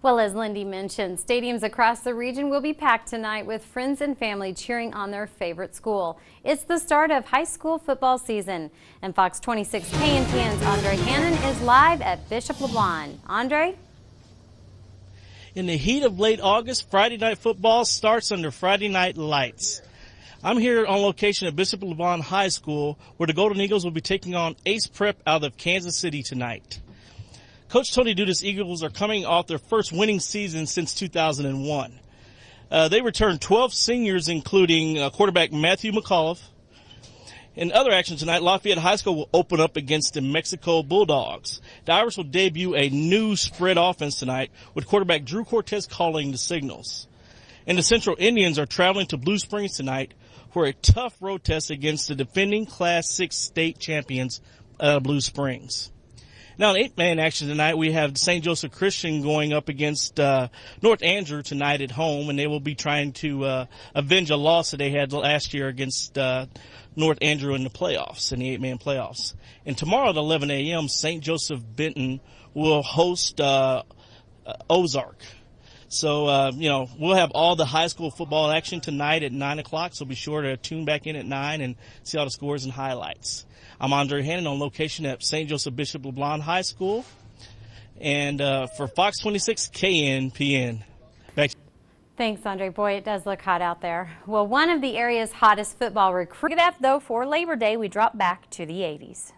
Well, as Lindy mentioned, stadiums across the region will be packed tonight with friends and family cheering on their favorite school. It's the start of high school football season, and Fox 26 KNPN's Andrae Hannon is live at Bishop LeBlond. Andrae? In the heat of late August, Friday night football starts under Friday night lights. I'm here on location at Bishop LeBlond High School, where the Golden Eagles will be taking on Ace Prep out of Kansas City tonight. Coach Tony Duda's Eagles are coming off their first winning season since 2001. They returned 12 seniors, including quarterback Matthew McAuliffe. In other action tonight, Lafayette High School will open up against the Mexico Bulldogs. The Irish will debut a new spread offense tonight, with quarterback Drew Cortez calling the signals. And the Central Indians are traveling to Blue Springs tonight for a tough road test against the defending Class 6 state champions, Blue Springs. Now, in 8-man action tonight, we have St. Joseph Christian going up against North Andrew tonight at home, and they will be trying to avenge a loss that they had last year against North Andrew in the playoffs, in the 8-man playoffs. And tomorrow at 11 a.m., St. Joseph Benton will host Ozark. So, we'll have all the high school football action tonight at 9 o'clock, so be sure to tune back in at 9 and see all the scores and highlights. I'm Andrae Hannon on location at St. Joseph Bishop LeBlond High School. And for Fox 26 KNPN. Back to you. Thanks, Andrae. Boy, it does look hot out there. Well, one of the area's hottest football recruits. Though for Labor Day, we drop back to the 80s.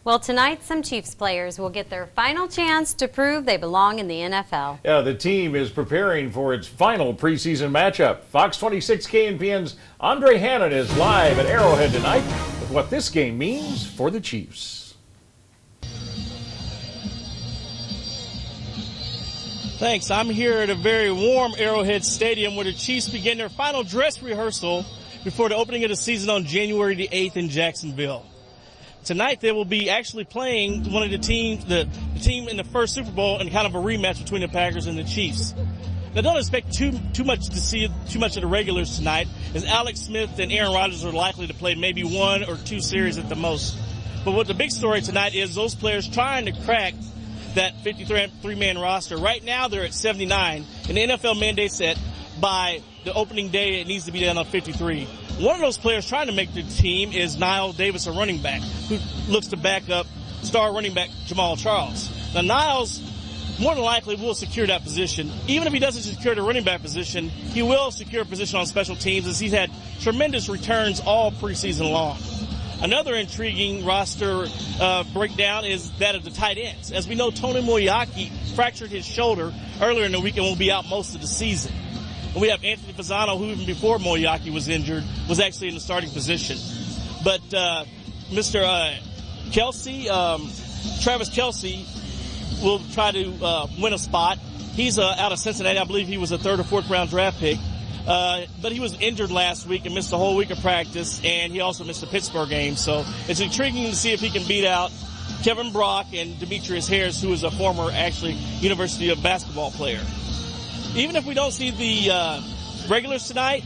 Well, tonight some Chiefs players will get their final chance to prove they belong in the NFL. Yeah, the team is preparing for its final preseason matchup. Fox 26 KNPN's Andrae Hannon is live at Arrowhead tonight with what this game means for the Chiefs. Thanks. I'm here at a very warm Arrowhead Stadium where the Chiefs begin their final dress rehearsal before the opening of the season on January the 8th in Jacksonville. Tonight they will be actually playing one of the teams, the team in the first Super Bowl, and kind of a rematch between the Packers and the Chiefs. Now don't expect too much to see too much of the regulars tonight, as Alex Smith and Aaron Rodgers are likely to play maybe 1 or 2 series at the most. But what the big story tonight is those players trying to crack that 53-man roster. Right now they're at 79, and the NFL mandates that by the opening day it needs to be down on 53. One of those players trying to make the team is Niall Davis, a running back, who looks to back up star running back Jamal Charles. Now, Niles more than likely will secure that position. Even if he doesn't secure the running back position, he will secure a position on special teams, as he's had tremendous returns all preseason long. Another intriguing roster breakdown is that of the tight ends. As we know, Tony Moyaki fractured his shoulder earlier in the week and will be out most of the season. And we have Anthony Fasano, who even before Moyaki was injured, was actually in the starting position. But Mr. Kelsey, Travis Kelsey, will try to win a spot. He's out of Cincinnati. I believe he was a 3rd or 4th round draft pick. But he was injured last week and missed a whole week of practice, and he also missed the Pittsburgh game. So it's intriguing to see if he can beat out Kevin Brock and Demetrius Harris, who is a former, actually, University of basketball player. Even if we don't see the regulars tonight,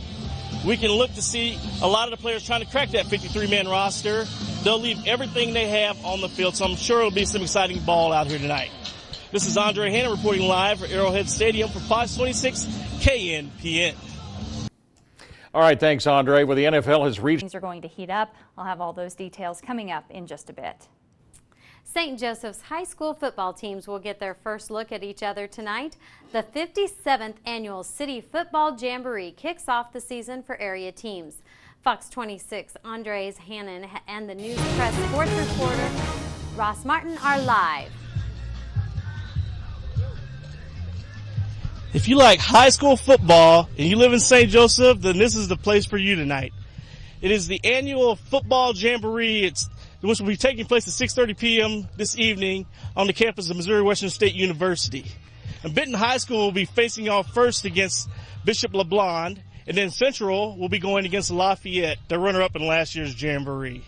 we can look to see a lot of the players trying to crack that 53-man roster. They'll leave everything they have on the field, so I'm sure it'll be some exciting ball out here tonight. This is Andrae Hannon reporting live for Arrowhead Stadium for Fox 26 KNPN. All right, thanks, Andrae. Well, the NFL has reached. Things are going to heat up. I'll have all those details coming up in just a bit. St. Joseph's high school football teams will get their first look at each other tonight. The 57th annual City Football Jamboree kicks off the season for area teams. Fox 26 Andrae Hannon and the News Press sports reporter Ross Martin are live. If you like high school football and you live in St. Joseph, then this is the place for you tonight. It is the annual football jamboree, which will be taking place at 6:30 p.m. this evening on the campus of Missouri Western State University. And Benton High School will be facing off first against Bishop LeBlond, and then Central will be going against Lafayette, the runner-up in last year's jamboree.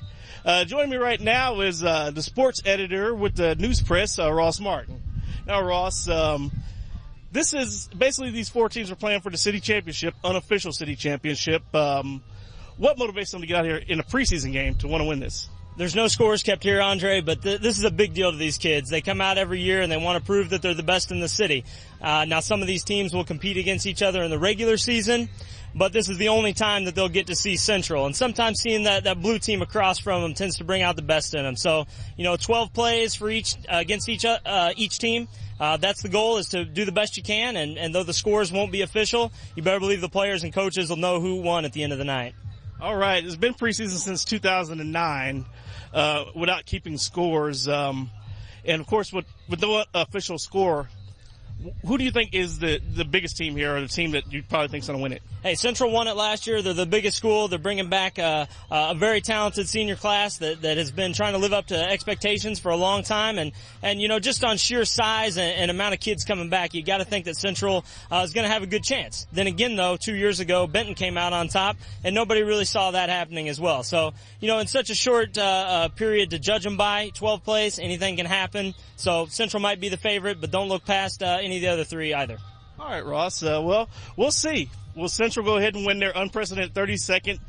Joining me right now is the sports editor with the News Press, Ross Martin. Now, Ross, this is basically these 4 teams are playing for the city championship, unofficial city championship. What motivates them to get out here in a preseason game to want to win this? There's no scores kept here, Andre, but this is a big deal to these kids. They come out every year and they want to prove that they're the best in the city. Now, some of these teams will compete against each other in the regular season, but this is the only time that they'll get to see Central. And sometimes seeing that blue team across from them tends to bring out the best in them. So, 12 plays for against each team. That's the goal, is to do the best you can. And though the scores won't be official, you better believe the players and coaches will know who won at the end of the night. All right, it's been preseason since 2009 without keeping scores. And, of course, with no official score, who do you think is the biggest team here, or the team that you probably think is going to win it? Hey, Central won it last year. They're the biggest school. They're bringing back a very talented senior class that has been trying to live up to expectations for a long time. And just on sheer size and amount of kids coming back, you got to think that Central is going to have a good chance. Then again, though, 2 years ago, Benton came out on top, and nobody really saw that happening as well. So, in such a short period to judge them by, 12 plays, anything can happen. So Central might be the favorite, but don't look past any of the other three either. All right, Ross. Well, we'll see. Will Central go ahead and win their unprecedented 32nd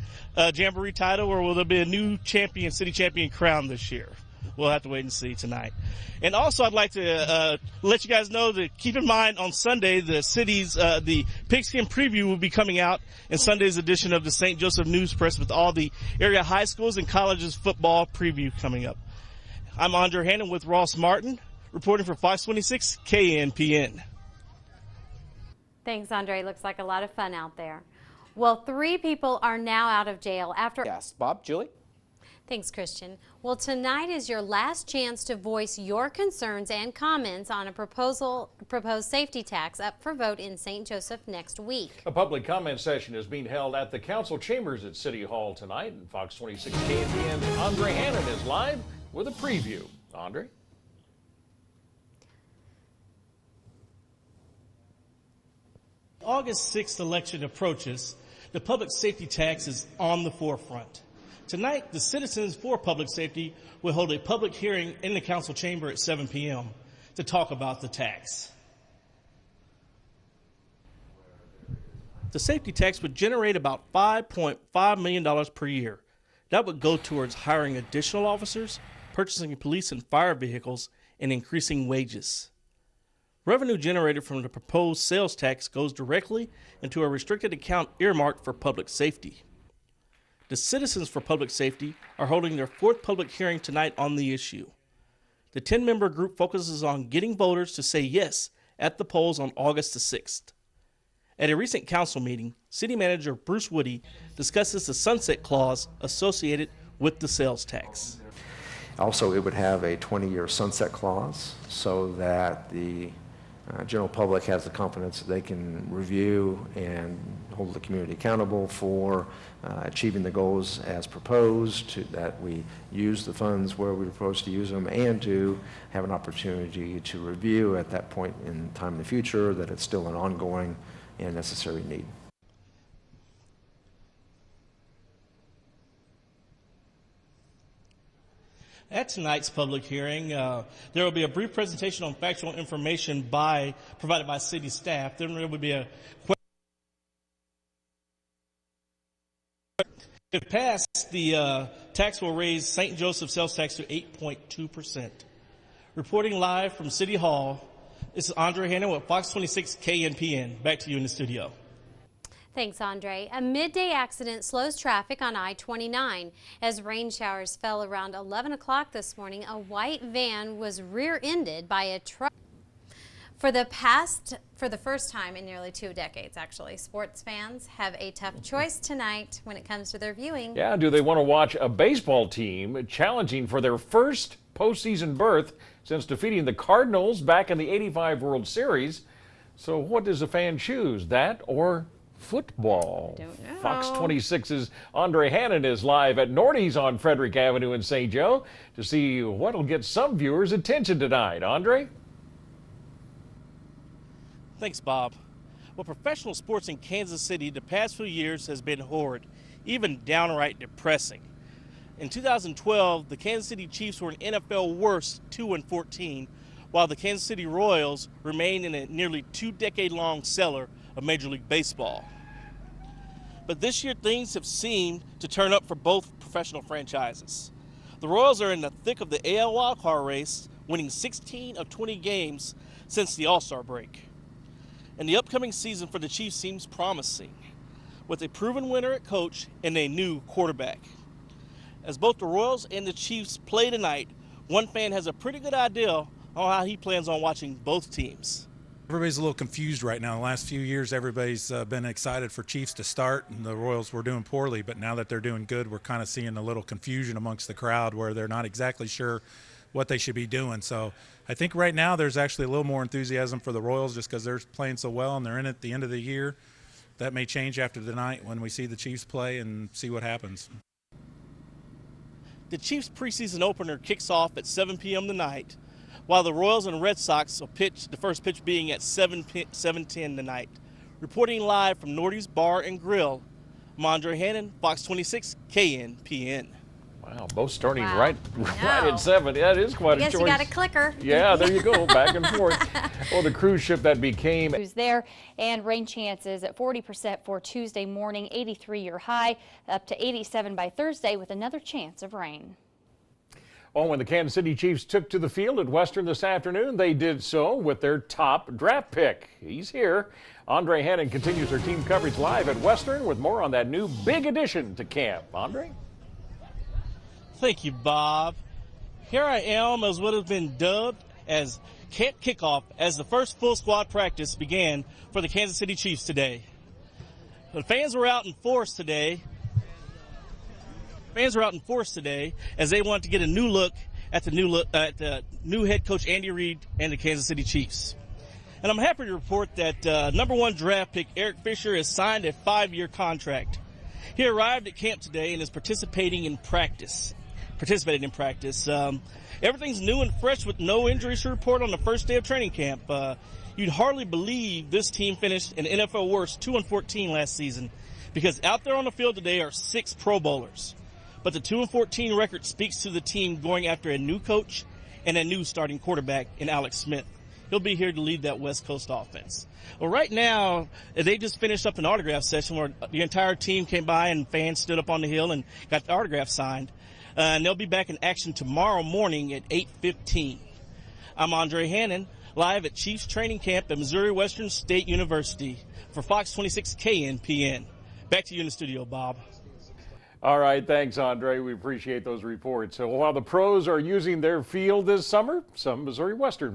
Jamboree title, or will there be a new city champion crowned this year? We'll have to wait and see tonight. And also, I'd like to let you guys know to keep in mind on Sunday, the Pigskin Preview will be coming out in Sunday's edition of the St. Joseph News Press, with all the area high schools and colleges football preview coming up. I'm Andrae Hannon with Ross Martin, reporting for Fox 26 KNPN. Thanks, Andre. Looks like a lot of fun out there. Well, 3 people are now out of jail after... Yes. Bob, Julie? Thanks, Christian. Well, tonight is your last chance to voice your concerns and comments on a proposed safety tax up for vote in St. Joseph next week. A public comment session is being held at the council chambers at City Hall tonight. And Fox 26 KNPN's Andrae Hannon is live with a preview. Andre? August 6th election approaches, the public safety tax is on the forefront. Tonight, the Citizens for Public Safety will hold a public hearing in the council chamber at 7 p.m. to talk about the tax. The safety tax would generate about $5.5 million per year. That would go towards hiring additional officers, purchasing police and fire vehicles, and increasing wages. Revenue generated from the proposed sales tax goes directly into a restricted account earmarked for public safety. The Citizens for Public Safety are holding their 4th public hearing tonight on the issue. The 10-member group focuses on getting voters to say yes at the polls on August the 6th. At a recent council meeting, City Manager Bruce Woody discusses the sunset clause associated with the sales tax. Also, it would have a 20-year sunset clause so that the general public has the confidence that they can review and hold the community accountable for achieving the goals as proposed, that we use the funds where we're supposed to use them, and to have an opportunity to review at that point in time in the future that it's still an ongoing and necessary need. At tonight's public hearing, there will be a brief presentation on factual information provided by city staff. Then there will be a question. If passed, the tax will raise St. Joseph sales tax to 8.2%. Reporting live from City Hall, this is Andrae Hannon with Fox 26 KNPN. Back to you in the studio. Thanks, Andre. A midday accident slows traffic on I-29. As rain showers fell around 11 o'clock this morning, a white van was rear-ended by a truck. For the first time in nearly 2 decades, actually, sports fans have a tough choice tonight when it comes to their viewing. Yeah, do they want to watch a baseball team challenging for their first postseason berth since defeating the Cardinals back in the '85 World Series? So what does a fan choose, that or football? Don't know. Fox 26's Andrae Hannon is live at Nordy's on Frederick Avenue in St. Joe to see what'll get some viewers' attention tonight. Andrae? Thanks, Bob. Well, professional sports in Kansas City the past few years has been horrid, even downright depressing. In 2012, the Kansas City Chiefs were an NFL worst 2-14, while the Kansas City Royals remain in a nearly 2-decade-long cellar of Major League Baseball. But this year, things have seemed to turn up for both professional franchises. The Royals are in the thick of the AL wildcard race, winning 16 of 20 games since the All-Star break. And the upcoming season for the Chiefs seems promising, with a proven winner at coach and a new quarterback. As both the Royals and the Chiefs play tonight, one fan has a pretty good idea on how he plans on watching both teams. Everybody's a little confused right now. The last few years, everybody's been excited for Chiefs to start, and the Royals were doing poorly. But now that they're doing good, we're kind of seeing a little confusion amongst the crowd where they're not exactly sure what they should be doing. So I think right now there's actually a little more enthusiasm for the Royals just because they're playing so well and they're in at the end of the year. That may change after tonight when we see the Chiefs play and see what happens. The Chiefs preseason opener kicks off at 7 p.m. tonight, while the Royals and Red Sox will pitch, the first pitch being at 7:10 tonight. Reporting live from Nordy's Bar and Grill, I'm Andrae Hannon, Fox 26 KNPN. Wow, both starting Wow. right at 7. Yeah, it is quite a choice. Guess you got a clicker. Yeah, there you go, back and forth. Well, the cruise ship that became Who's there, and rain chances at 40% for Tuesday morning, 83 your high, up to 87 by Thursday with another chance of rain. Oh, when the Kansas City Chiefs took to the field at Western this afternoon, they did so with their top draft pick. He's here. Andrae Hannon continues her team coverage live at Western with more on that new big addition to camp. Andrae? Thank you, Bob. Here I am as what has been dubbed as camp kickoff as the first full squad practice began for the Kansas City Chiefs today. The fans were out in force today. As they want to get a new look at the new head coach Andy Reid and the Kansas City Chiefs. And I'm happy to report that number 1 draft pick Eric Fisher has signed a 5-year contract. He arrived at camp today and is participating in practice. Everything's new and fresh with no injuries to report on the first day of training camp. You'd hardly believe this team finished an NFL worst 2-14 last season, because out there on the field today are 6 Pro Bowlers. But the 2-14 record speaks to the team going after a new coach and a new starting quarterback in Alex Smith. He'll be here to lead that West Coast offense. Well, right now, they just finished up an autograph session where the entire team came by and fans stood up on the hill and got the autograph signed. And they'll be back in action tomorrow morning at 8:15. I'm Andrae Hannon, live at Chiefs training camp at Missouri Western State University for Fox 26 KNPN. Back to you in the studio, Bob. All right, thanks, Andrae. We appreciate those reports. So while the pros are using their field this summer, some Missouri Western